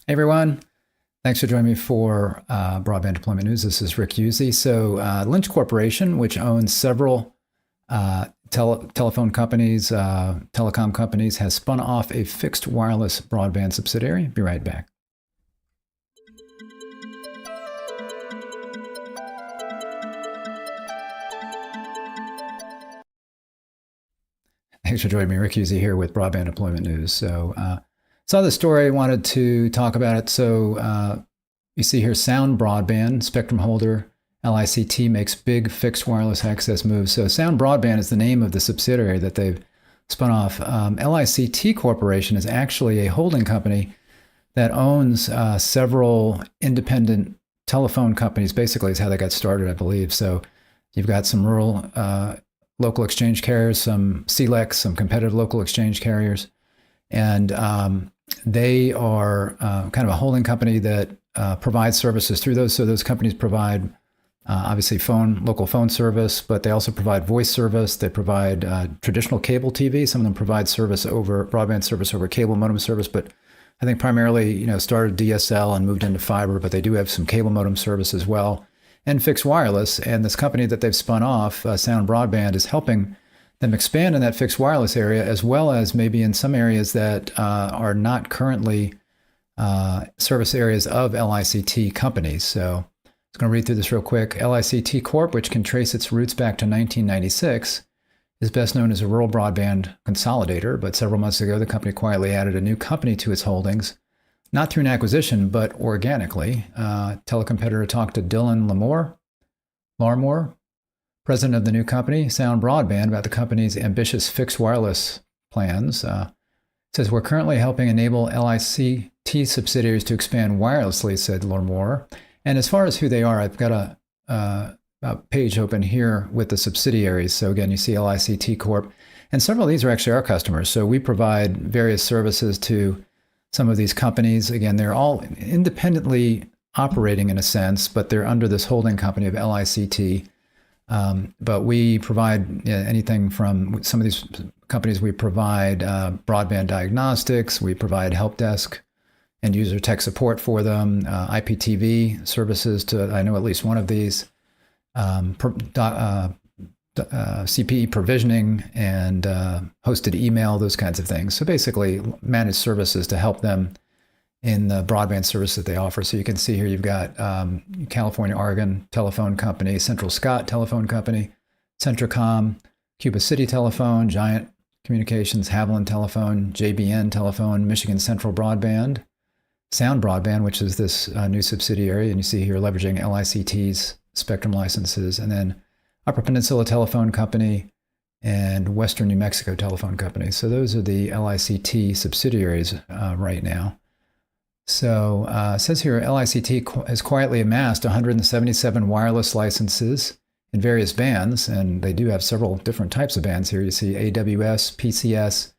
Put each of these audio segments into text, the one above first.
Hey everyone, thanks for joining me for Broadband Deployment News. This is Rick Usey. So LICT Corporation, which owns several telephone companies, telecom companies, has spun off a fixed wireless broadband subsidiary. Be right back. Thanks for joining me. Rick Usey here with Broadband Deployment News. So saw the story, wanted to talk about it. So you see here, Sound Broadband, spectrum holder, LICT makes big fixed wireless access moves. So Sound Broadband is the name of the subsidiary that they've spun off. LICT Corporation is actually a holding company that owns several independent telephone companies, basically is how they got started, I believe. So you've got some rural local exchange carriers, some CLECs, some competitive local exchange carriers. And they are kind of a holding company that provides services through those. So those companies provide obviously local phone service, but they also provide voice service. They provide traditional cable TV. Some of them provide broadband service over cable modem service, but I think primarily, started DSL and moved into fiber, but they do have some cable modem service as well, and fixed wireless. And this company that they've spun off, Sound Broadband, is helping them expand in that fixed wireless area, as well as maybe in some areas that are not currently service areas of LICT companies. So I'm just going to read through this real quick. LICT Corp, which can trace its roots back to 1996, is best known as a rural broadband consolidator, but several months ago, the company quietly added a new company to its holdings, not through an acquisition, but organically. Telecompetitor talked to Dylan Larmore, president of the new company, Sound Broadband, about the company's ambitious fixed wireless plans. Says, we're currently helping enable LICT subsidiaries to expand wirelessly, said Larmore. And as far as who they are, I've got a page open here with the subsidiaries. So again, you see LICT Corp. And several of these are actually our customers. So we provide various services to some of these companies. Again, they're all independently operating in a sense, but they're under this holding company of LICT. But we provide anything from some of these companies. We provide broadband diagnostics. We provide help desk and user tech support for them, IPTV services to, I know, at least one of these, CPE provisioning and hosted email, those kinds of things. So basically managed services to help them in the broadband service that they offer. So you can see here, you've got California, Oregon Telephone Company, Central Scott Telephone Company, Centricom, Cuba City Telephone, Giant Communications, Haviland Telephone, JBN Telephone, Michigan Central Broadband, Sound Broadband, which is this new subsidiary. And you see here leveraging LICT's spectrum licenses, and then Upper Peninsula Telephone Company and Western New Mexico Telephone Company. So those are the LICT subsidiaries right now. So it says here, LICT has quietly amassed 177 wireless licenses in various bands, and they do have several different types of bands here. You see AWS, PCS,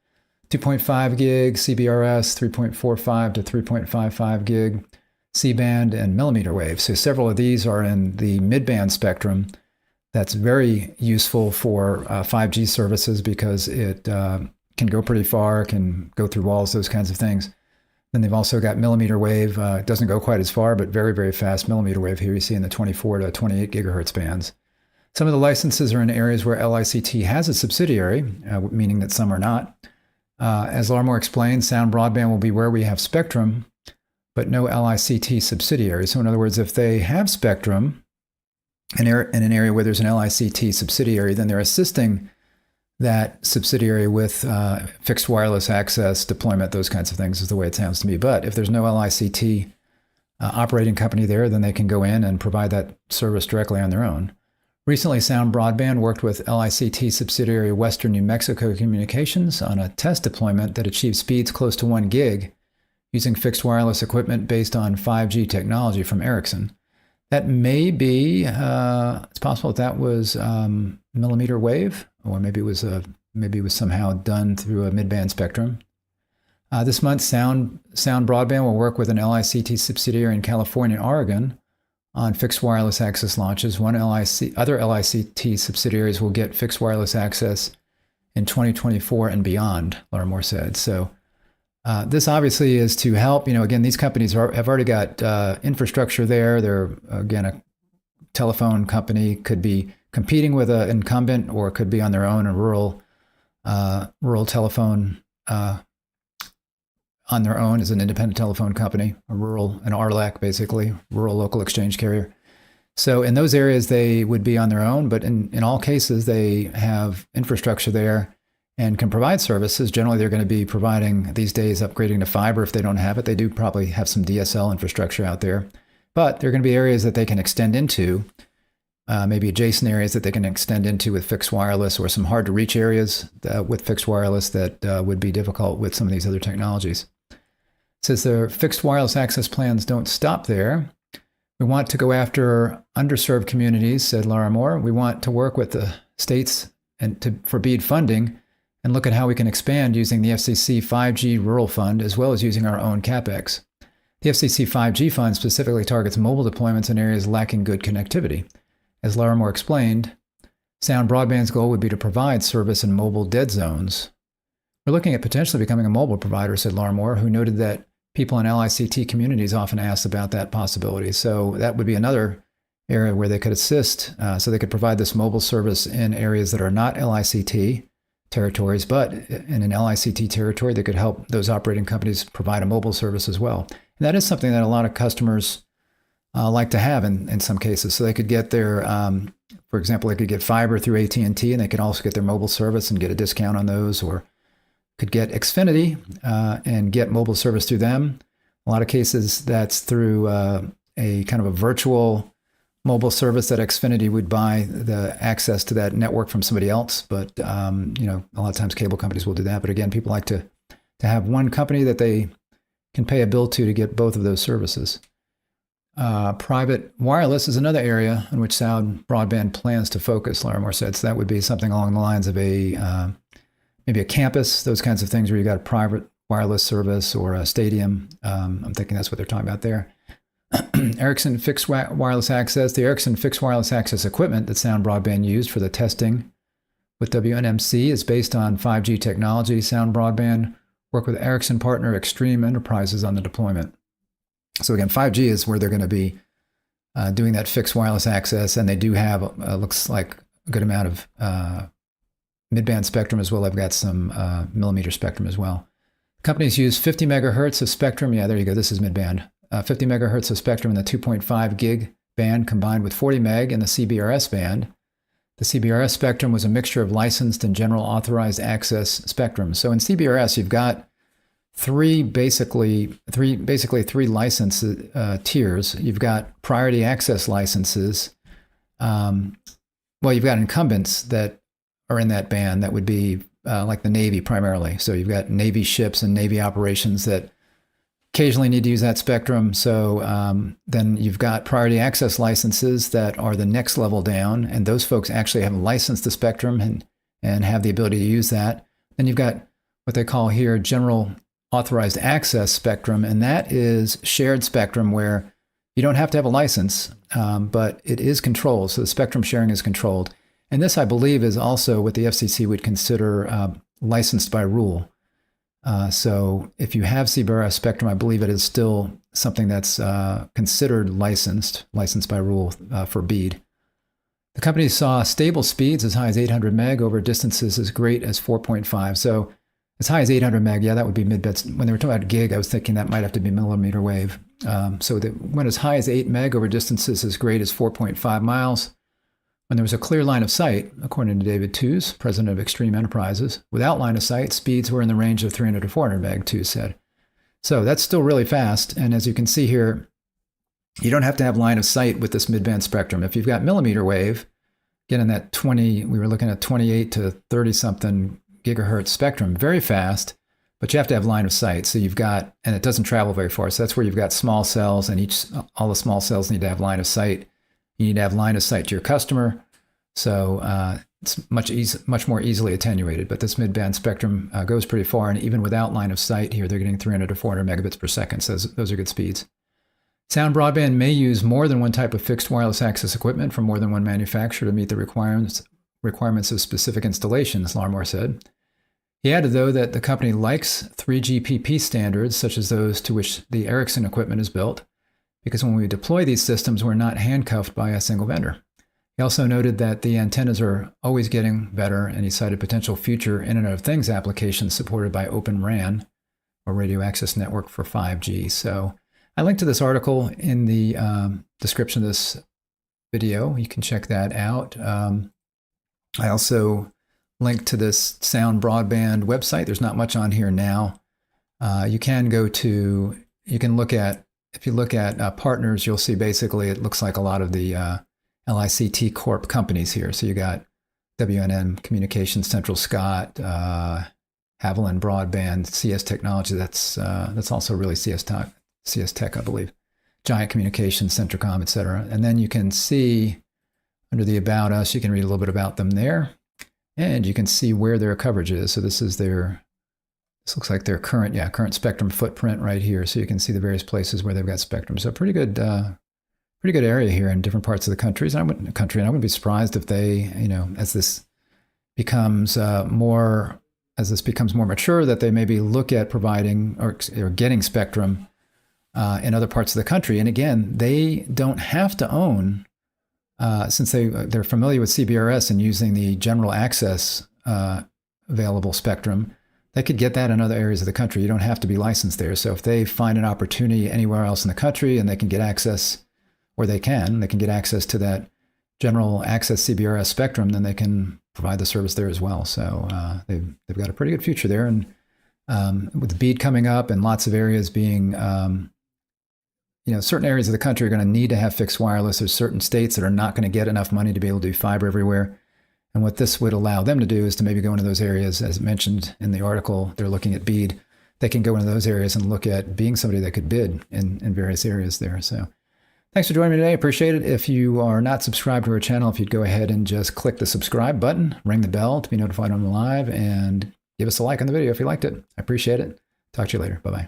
2.5 gig, CBRS, 3.45 to 3.55 gig, C-band, and millimeter wave. So several of these are in the mid-band spectrum. That's very useful for 5G services because it can go pretty far, can go through walls, those kinds of things. Then they've also got millimeter wave. It doesn't go quite as far, but very, very fast millimeter wave here you see in the 24 to 28 gigahertz bands. Some of the licenses are in areas where LICT has a subsidiary, meaning that some are not. As Larmore explained, Sound Broadband will be where we have spectrum, but no LICT subsidiary. So in other words, if they have spectrum in an area where there's an LICT subsidiary, then they're assisting that subsidiary with fixed wireless access, deployment, those kinds of things is the way it sounds to me. But if there's no LICT operating company there, then they can go in and provide that service directly on their own. Recently, Sound Broadband worked with LICT subsidiary Western New Mexico Communications on a test deployment that achieved speeds close to 1 gig using fixed wireless equipment based on 5G technology from Ericsson. That may be, it's possible that was millimeter wave, or maybe it was somehow done through a mid-band spectrum. This month, Sound Broadband will work with an LICT subsidiary in California and Oregon on fixed wireless access launches. Other LICT subsidiaries will get fixed wireless access in 2024 and beyond, Larmore said. So This obviously is to help, again, these companies have already got infrastructure there. They're, again, a telephone company, could be competing with an incumbent or could be on their own, a rural telephone on their own as an independent telephone company, an RLAC, basically, rural local exchange carrier. So in those areas, they would be on their own, but in all cases, they have infrastructure there and can provide services. Generally, they're going to be providing, these days, upgrading to fiber if they don't have it. They do probably have some DSL infrastructure out there. But there are going to be areas that they can extend into, maybe adjacent areas that they can extend into with fixed wireless, or some hard-to-reach areas with fixed wireless that would be difficult with some of these other technologies. It says their fixed wireless access plans don't stop there. We want to go after underserved communities, said Laura Moore. We want to work with the states for BEAD funding and look at how we can expand using the FCC 5G Rural Fund, as well as using our own CapEx. The FCC 5G fund specifically targets mobile deployments in areas lacking good connectivity. As Laura Moore explained, Sound Broadband's goal would be to provide service in mobile dead zones. We're looking at potentially becoming a mobile provider, said Laura Moore, who noted that people in LICT communities often ask about that possibility. So that would be another area where they could assist. So they could provide this mobile service in areas that are not LICT territories, but in an LICT territory, they could help those operating companies provide a mobile service as well. And that is something that a lot of customers like to have in some cases. So they could get their, for example, they could get fiber through AT&T, and they could also get their mobile service and get a discount on those, or could get Xfinity and get mobile service through them. A lot of cases, that's through a kind of a virtual mobile service that Xfinity would buy the access to that network from somebody else. But a lot of times cable companies will do that. But again, people like to have one company that they can pay a bill to get both of those services. Private wireless is another area in which Sound Broadband plans to focus, Laura Moore said. So that would be something along the lines of maybe a campus, those kinds of things where you got a private wireless service, or a stadium. I'm thinking that's what they're talking about there. Ericsson fixed wireless access. The Ericsson fixed wireless access equipment that Sound Broadband used for the testing with WNMC is based on 5G technology. Sound Broadband worked with Ericsson partner Extreme Enterprises on the deployment. So again, 5G is where they're going to be doing that fixed wireless access, and they do have, looks like, a good amount of mid-band spectrum as well. They've got some millimeter spectrum as well. Companies use 50 megahertz of spectrum. Yeah, there you go. This is mid-band. 50 megahertz of spectrum in the 2.5 gig band combined with 40 meg in the CBRS band. The CBRS spectrum was a mixture of licensed and general authorized access spectrum. So in CBRS, you've got three license tiers. You've got priority access licenses. You've got incumbents that are in that band that would be like the Navy primarily. So you've got Navy ships and Navy operations that occasionally need to use that spectrum. So then you've got priority access licenses that are the next level down, and those folks actually have licensed the spectrum and have the ability to use that. Then you've got what they call here general authorized access spectrum, and that is shared spectrum where you don't have to have a license, but it is controlled. So the spectrum sharing is controlled. And this, I believe, is also what the FCC would consider licensed by rule. So if you have CBRS spectrum, I believe it is still something that's considered licensed by rule for BEAD. The company saw stable speeds as high as 800 meg over distances as great as 4.5. So as high as 800 meg, yeah, that would be mid-band. When they were talking about gig, I was thinking that might have to be millimeter wave. So they went as high as 8 meg over distances as great as 4.5 miles. When there was a clear line of sight, according to David Tews, president of Extreme Enterprises, without line of sight, speeds were in the range of 300 to 400 meg, Tews said. So that's still really fast. And as you can see here, you don't have to have line of sight with this mid-band spectrum. If you've got millimeter wave, again in that we were looking at 28 to 30-something gigahertz spectrum, very fast, but you have to have line of sight. So you've got, and it doesn't travel very far. So that's where you've got small cells, and all the small cells need to have line of sight. You need to have line of sight to your customer, so it's much more easily attenuated. But this mid-band spectrum goes pretty far, and even without line of sight here, they're getting 300 to 400 megabits per second, so those are good speeds. Sound Broadband may use more than one type of fixed wireless access equipment from more than one manufacturer to meet the requirements of specific installations, Larmore said. He added, though, that the company likes 3GPP standards, such as those to which the Ericsson equipment is built, because when we deploy these systems, we're not handcuffed by a single vendor. He also noted that the antennas are always getting better, and he cited potential future Internet of Things applications supported by Open RAN, or Radio Access Network for 5G. So I linked to this article in the description of this video. You can check that out. I also linked to this Sound Broadband website. There's not much on here now. You can look at, if you look at partners, you'll see basically it looks like a lot of the LICT Corp companies here. So you got WNM Communications, Central Scott, Haviland Broadband, CS Technology. That's also really CS Tech, I believe. Giant Communications, Centricom, etc. And then you can see under the About Us, you can read a little bit about them there, and you can see where their coverage is. So this looks like their current spectrum footprint right here. So you can see the various places where they've got spectrum. So pretty good area here in different parts of the country. And I wouldn't be surprised if they, as this becomes more mature, that they maybe look at providing or getting spectrum in other parts of the country. And again, they don't have to own, since they're familiar with CBRS and using the general access available spectrum, they could get that in other areas of the country. You don't have to be licensed there. So if they find an opportunity anywhere else in the country and they can get access, or they can get access to that general access CBRS spectrum, then they can provide the service there as well. So they've got a pretty good future there. And with BEAD coming up and lots of areas being, certain areas of the country are going to need to have fixed wireless. There's certain states that are not going to get enough money to be able to do fiber everywhere. And what this would allow them to do is to maybe go into those areas, as mentioned in the article, they're looking at BEAD. They can go into those areas and look at being somebody that could bid in various areas there. So thanks for joining me today. I appreciate it. If you are not subscribed to our channel, if you'd go ahead and just click the subscribe button, ring the bell to be notified when I'm live, and give us a like on the video if you liked it. I appreciate it. Talk to you later. Bye-bye.